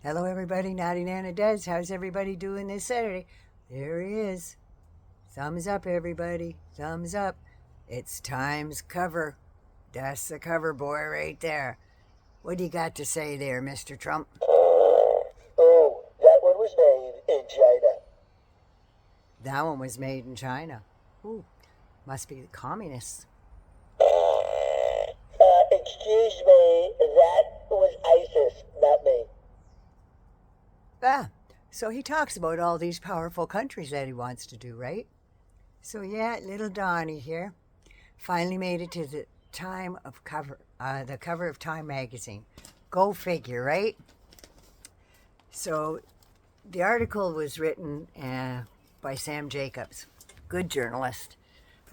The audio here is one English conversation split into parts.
Hello, everybody. Naughty Nana Des. How's everybody doing this Saturday? There he is. Thumbs up, everybody. Thumbs up. It's Time's cover. That's the cover boy right there. What do you got to say there, Mr. Trump? Oh, that one was made in China. That one was made in China. Ooh, must be the communists. Excuse me, that was ISIS, not me. Ah, so he talks about all these powerful countries that he wants to do, right? So yeah, little Donnie here finally made it to the the cover of Time magazine. Go figure, right? So the article was written by Sam Jacobs, good journalist.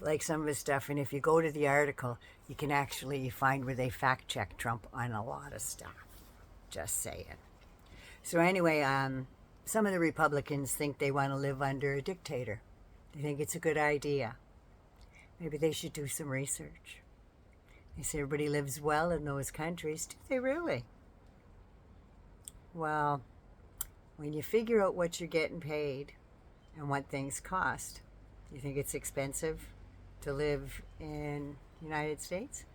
Like some of his stuff, and if you go to the article, you can actually find where they fact check Trump on a lot of stuff. Just saying. So anyway, some of the Republicans think they want to live under a dictator. They think it's a good idea. Maybe they should do some research. They say everybody lives well in those countries. Do they really? Well, when you figure out what you're getting paid and what things cost, you think it's expensive to live in the United States?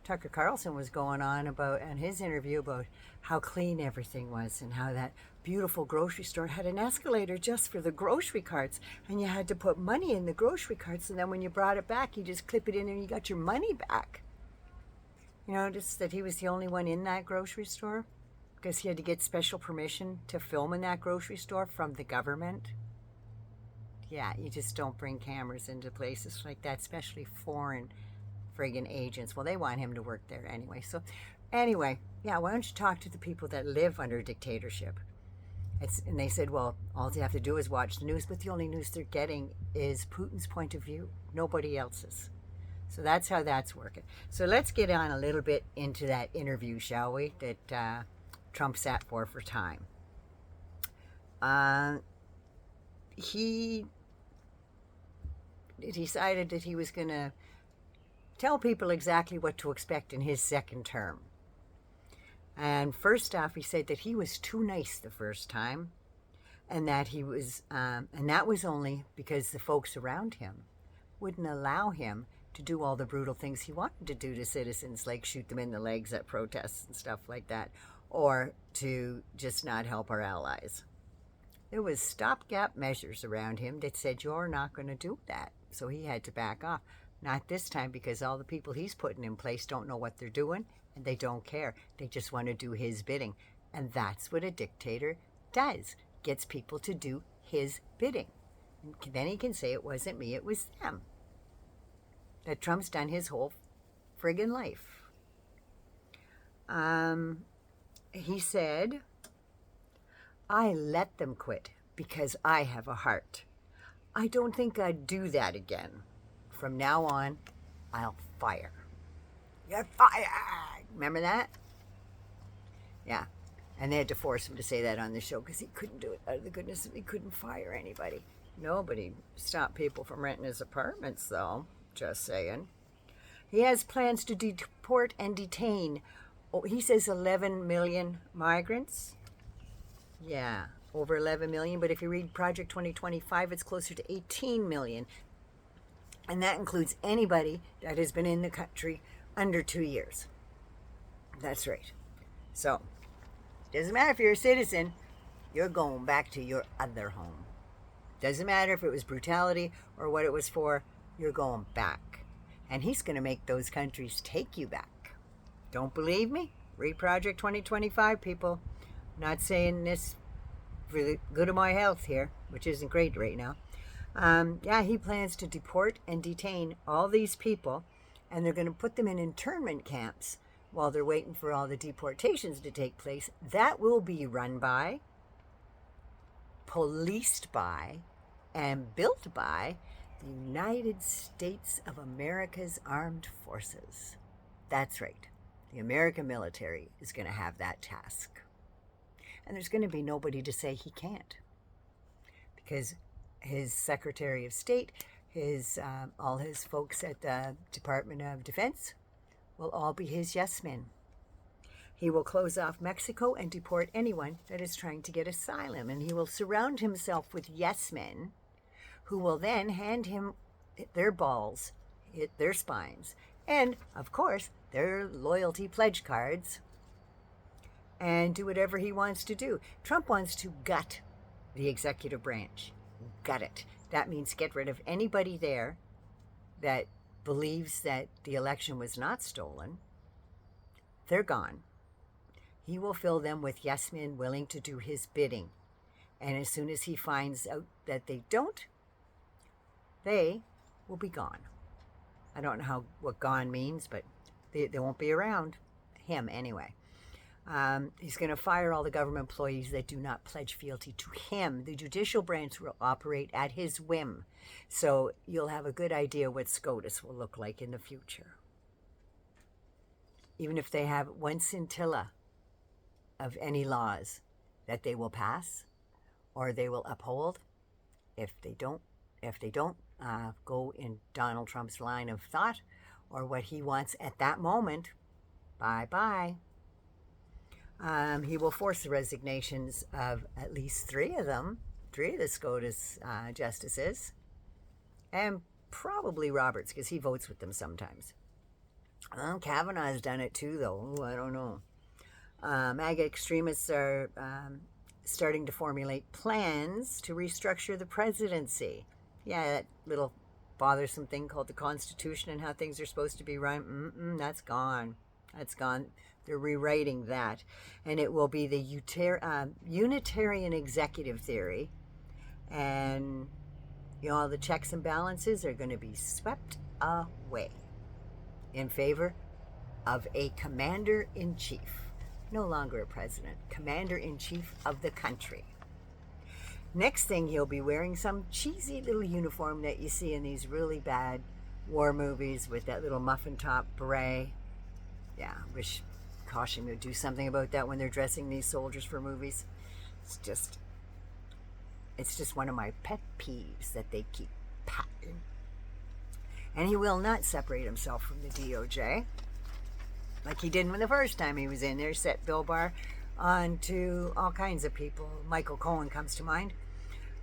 Tucker Carlson was going on about in his interview about how clean everything was and how that beautiful grocery store had an escalator just for the grocery carts, and you had to put money in the grocery carts, and then when you brought it back, you just clip it in and you got your money back. You notice that he was the only one in that grocery store because he had to get special permission to film in that grocery store from the government. Yeah, you just don't bring cameras into places like that, especially foreign friggin' agents. Well, they want him to work there anyway. So anyway, yeah, why don't you talk to the people that live under dictatorship? And they said, well, all they have to do is watch the news, but the only news they're getting is Putin's point of view, nobody else's. So that's how that's working. So let's get on a little bit into that interview, shall we, that Trump sat for Time. He decided that he was going to tell people exactly what to expect in his second term. And first off, he said that he was too nice the first time, and that he was, and that was only because the folks around him wouldn't allow him to do all the brutal things he wanted to do to citizens, like shoot them in the legs at protests and stuff like that, or to just not help our allies. There was stopgap measures around him that said, you're not going to do that. So he had to back off. Not this time, because all the people he's putting in place don't know what they're doing, and they don't care. They just want to do his bidding. And that's what a dictator does. Gets people to do his bidding. And then he can say, it wasn't me, it was them. That Trump's done his whole friggin' life. He said, I let them quit because I have a heart. I don't think I'd do that again. From now on, I'll fire. You're fired! Remember that? Yeah. And they had to force him to say that on the show because he couldn't do it out of the goodness of he couldn't fire anybody. Nobody stopped people from renting his apartments, though. Just saying. He has plans to deport and detain, he says 11 million migrants. Yeah, over 11 million. But if you read Project 2025, it's closer to 18 million. And that includes anybody that has been in the country under 2 years. That's right. So, doesn't matter if you're a citizen, you're going back to your other home. Doesn't matter if it was brutality or what it was for, you're going back. And he's going to make those countries take you back. Don't believe me? Read Project 2025, people. I'm not saying this for the good of my health here, which isn't great right now. Yeah, he plans to deport and detain all these people, and they're going to put them in internment camps while they're waiting for all the deportations to take place. That will be run by, policed by, and built by the United States of America's Armed Forces. That's right. The American military is going to have that task. And there's going to be nobody to say he can't. Because his Secretary of State, all his folks at the Department of Defense will all be his yes men. He will close off Mexico and deport anyone that is trying to get asylum. And he will surround himself with yes men who will then hand him their balls, their spines, and, of course, their loyalty pledge cards, and do whatever he wants to do. Trump wants to gut the executive branch. Gut it. That means get rid of anybody there that believes that the election was not stolen. They're gone. He will fill them with yes men willing to do his bidding. And as soon as he finds out that they don't, they will be gone. I don't know what gone means, but they won't be around. Him, anyway. He's going to fire all the government employees that do not pledge fealty to him. The judicial branch will operate at his whim. So you'll have a good idea what SCOTUS will look like in the future. Even if they have one scintilla of any laws that they will pass or they will uphold, if they don't go in Donald Trump's line of thought or what he wants at that moment, bye-bye. He will force the resignations of at least three of the SCOTUS justices, and probably Roberts, because he votes with them sometimes. Kavanaugh's done it too, though. Ooh, I don't know. MAGA extremists are starting to formulate plans to restructure the presidency. Yeah, that little bothersome thing called the Constitution and how things are supposed to be run, that's gone. That's gone. They're rewriting that. And it will be the Unitarian executive theory. And, all the checks and balances are going to be swept away in favor of a commander-in-chief. No longer a president. Commander-in-chief of the country. Next thing, he'll be wearing some cheesy little uniform that you see in these really bad war movies with that little muffin top beret. Yeah, wish Caution would do something about that when they're dressing these soldiers for movies. It's just one of my pet peeves that they keep patting. And he will not separate himself from the DOJ like he did when the first time he was in there, set Bill Barr on to all kinds of people. Michael Cohen comes to mind.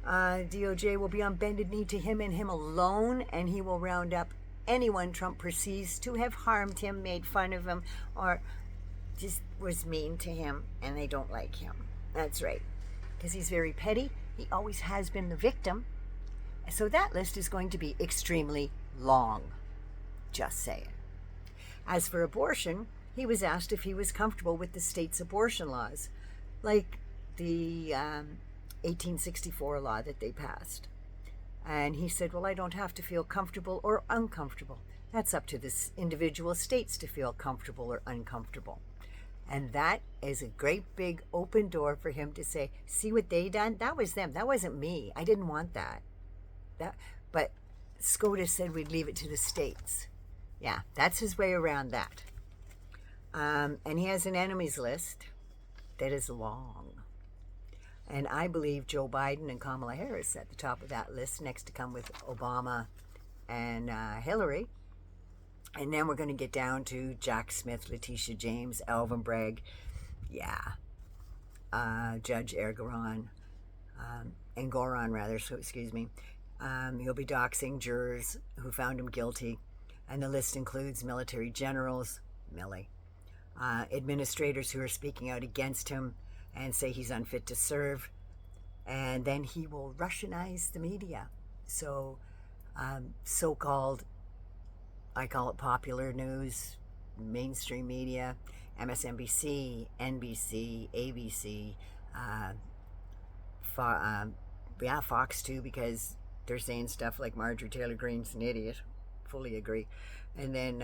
DOJ will be on bended knee to him and him alone, and he will round up anyone Trump perceives to have harmed him, made fun of him, or just was mean to him, and they don't like him. That's right. Because he's very petty. He always has been the victim. So that list is going to be extremely long. Just saying. As for abortion, he was asked if he was comfortable with the state's abortion laws, like the 1864 law that they passed. And he said, well, I don't have to feel comfortable or uncomfortable. That's up to the individual states to feel comfortable or uncomfortable. And that is a great big open door for him to say, see what they done? That was them. That wasn't me. I didn't want that. But SCOTUS said we'd leave it to the states. Yeah, that's his way around that. And he has an enemies list that is long. And I believe Joe Biden and Kamala Harris at the top of that list, next to come with Obama and Hillary. And then we're going to get down to Jack Smith, Letitia James, Alvin Bragg, Judge Engoron, excuse me. He'll be doxing jurors who found him guilty. And the list includes military generals, administrators who are speaking out against him and say he's unfit to serve. And then he will Russianize the media. So so-called, I call it popular news, mainstream media, MSNBC, NBC, ABC, Fox too, because they're saying stuff like Marjorie Taylor Greene's an idiot. Fully agree. And then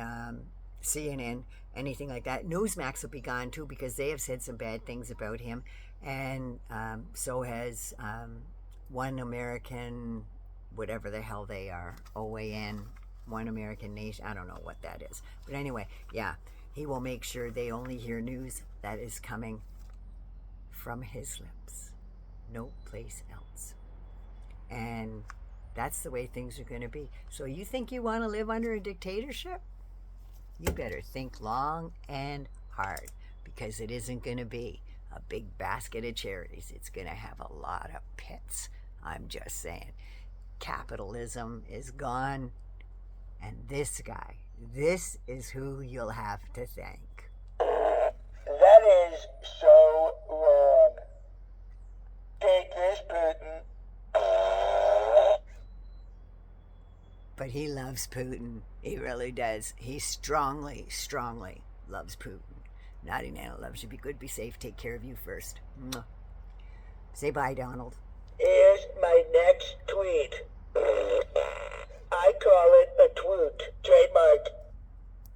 CNN, anything like that. Newsmax will be gone too, because they have said some bad things about him. And so has One American, whatever the hell they are, OAN, One American Nation. I don't know what that is. But anyway, yeah, he will make sure they only hear news that is coming from his lips. No place else. And that's the way things are going to be. So you think you want to live under a dictatorship? You better think long and hard, because it isn't going to be a big basket of cherries. It's going to have a lot of pits. I'm just saying. Capitalism is gone, and this guy, this is who you'll have to thank. That is so wrong. Take this, Putin. But he loves Putin. He really does. He strongly, strongly loves Putin. Naughty Nana loves you. Be good, be safe. Take care of you first. Mwah. Say bye, Donald. Here's my next tweet. I call it a twoot. Trademark.